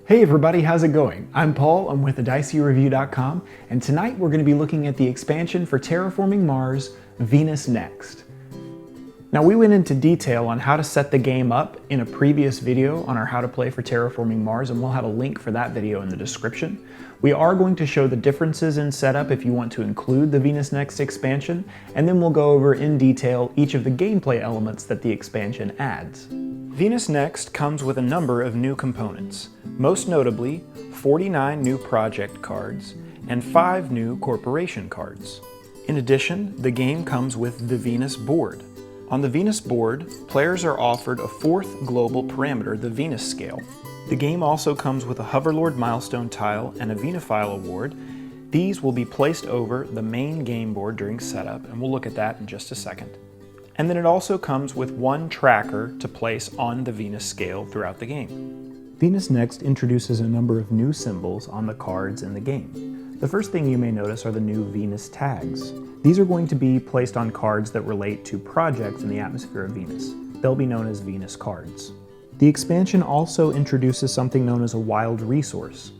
Hey everybody, how's it going? I'm Paul, I'm with thedicey.com, and tonight we're going to be looking at the expansion for Terraforming Mars, Venus Next. Now we went into detail on how to set the game up in a previous video on our How to Play for Terraforming Mars, and we'll have a link for that video in the description. We are going to show the differences in setup if you want to include the Venus Next expansion, and then we'll go over in detail each of the gameplay elements that the expansion adds. Venus Next comes with a number of new components, most notably 49 new project cards and 5 new corporation cards. In addition, the game comes with the Venus board. On the Venus board, players are offered a 4th global parameter, the Venus scale. The game also comes with a Hoverlord milestone tile and a Venifile award. These will be placed over the main game board during setup, and we'll look at that in just a second. And then it also comes with 1 tracker to place on the Venus scale throughout the game. Venus Next introduces a number of new symbols on the cards in the game. The first thing you may notice are the new Venus tags. These are going to be placed on cards that relate to projects in the atmosphere of Venus. They'll be known as Venus cards. The expansion also introduces something known as a wild resource.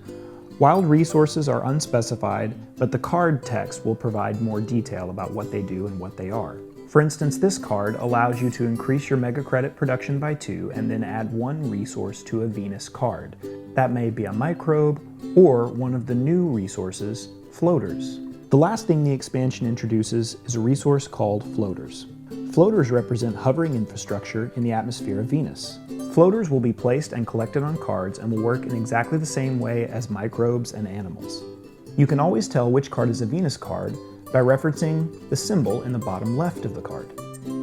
Wild resources are unspecified, but the card text will provide more detail about what they do and what they are. For instance, this card allows you to increase your mega credit production by 2 and then add 1 resource to a Venus card. That may be a microbe or one of the new resources, floaters. The last thing the expansion introduces is a resource called floaters. Floaters represent hovering infrastructure in the atmosphere of Venus. Floaters will be placed and collected on cards and will work in exactly the same way as microbes and animals. You can always tell which card is a Venus card by referencing the symbol in the bottom left of the card.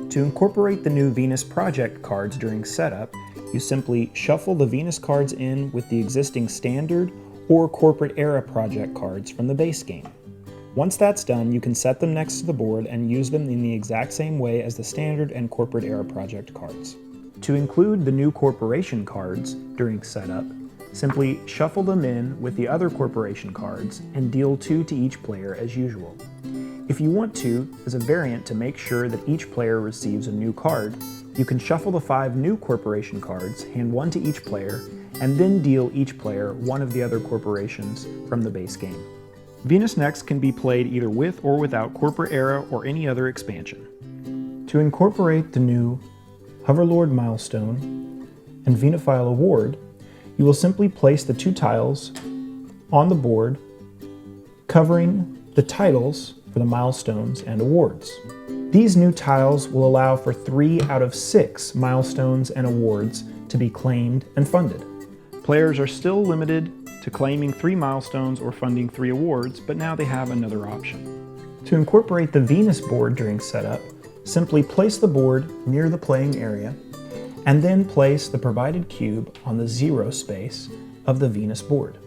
To incorporate the new Venus project cards during setup, you simply shuffle the Venus cards in with the existing standard or corporate era project cards from the base game. Once that's done, you can set them next to the board and use them in the exact same way as the standard and corporate era project cards. To include the new corporation cards during setup, simply shuffle them in with the other corporation cards and deal 2 to each player as usual. If you want to, as a variant to make sure that each player receives a new card, you can shuffle the 5 new corporation cards, hand 1 to each player, and then deal each player 1 of the other corporations from the base game. Venus Next can be played either with or without Corporate Era or any other expansion. To incorporate the new Hoverlord Milestone and Venifile Award, you will simply place the 2 tiles on the board covering the titles for the milestones and awards. These new tiles will allow for 3 out of 6 milestones and awards to be claimed and funded. Players are still limited to claiming 3 milestones or funding 3 awards, but now they have another option. To incorporate the Venus board during setup, simply place the board near the playing area and then place the provided cube on the 0 space of the Venus board.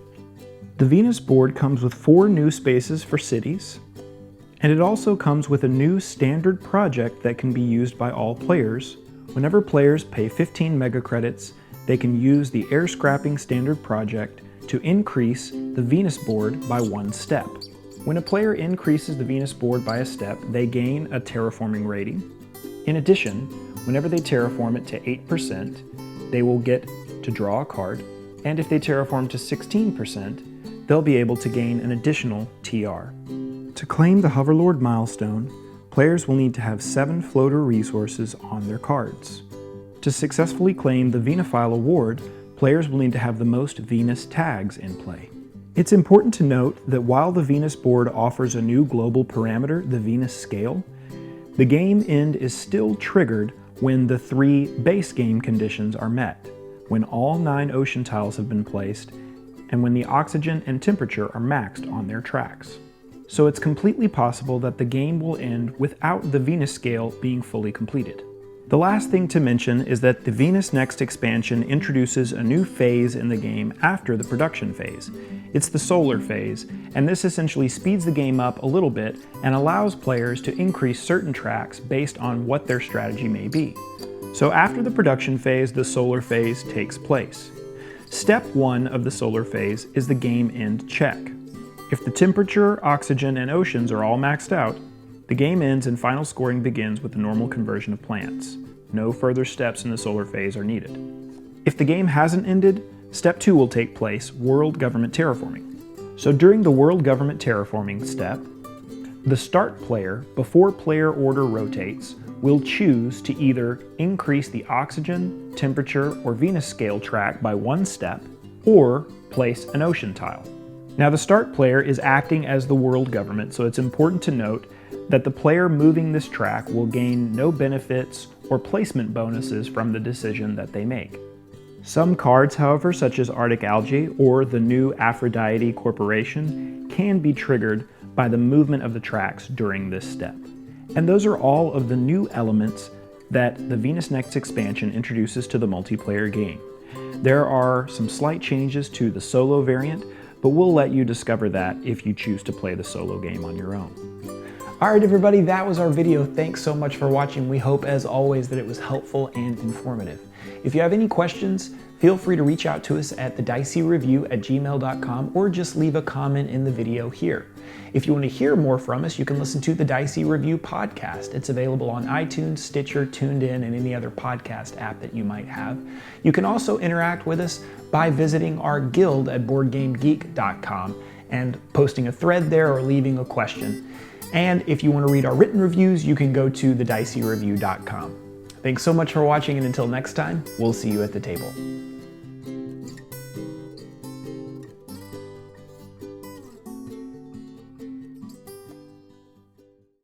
The Venus board comes with 4 new spaces for cities, and it also comes with a new standard project that can be used by all players. Whenever players pay 15 mega credits, they can use the air scrapping standard project to increase the Venus board by 1 step. When a player increases the Venus board by a step, they gain a terraforming rating. In addition, whenever they terraform it to 8%, they will get to draw a card, and if they terraform to 16%, they'll be able to gain an additional TR. To claim the Hoverlord milestone, players will need to have 7 floater resources on their cards. To successfully claim the Venifile award, players will need to have the most Venus tags in play. It's important to note that while the Venus board offers a new global parameter, the Venus scale, the game end is still triggered when the 3 base game conditions are met, when all 9 ocean tiles have been placed, and when the oxygen and temperature are maxed on their tracks. So it's completely possible that the game will end without the Venus scale being fully completed. The last thing to mention is that the Venus Next expansion introduces a new phase in the game after the production phase. It's the solar phase, and this essentially speeds the game up a little bit and allows players to increase certain tracks based on what their strategy may be. So after the production phase, the solar phase takes place. Step 1 of the solar phase is the game end check. If the temperature, oxygen, and oceans are all maxed out, the game ends and final scoring begins with the normal conversion of plants. No further steps in the solar phase are needed. If the game hasn't ended, Step 2 will take place, World Government Terraforming. So during the World Government Terraforming step, the start player, before player order rotates, will choose to either increase the oxygen, temperature, or Venus scale track by 1 step, or place an ocean tile. Now the start player is acting as the world government, so it's important to note that the player moving this track will gain no benefits or placement bonuses from the decision that they make. Some cards, however, such as Arctic Algae or the new Aphrodite Corporation, can be triggered by the movement of the tracks during this step. And those are all of the new elements that the Venus Next expansion introduces to the multiplayer game. There are some slight changes to the solo variant, but we'll let you discover that if you choose to play the solo game on your own. Alright everybody, that was our video. Thanks so much for watching. We hope, as always, that it was helpful and informative. If you have any questions, feel free to reach out to us at thedicey@gmail.com or just leave a comment in the video here. If you want to hear more from us, you can listen to the Dicey Review podcast. It's available on iTunes, Stitcher, TuneIn, and any other podcast app that you might have. You can also interact with us by visiting our guild at BoardGameGeek.com and posting a thread there or leaving a question. And if you want to read our written reviews, you can go to thedicey.review.com. Thanks so much for watching, and until next time, we'll see you at the table.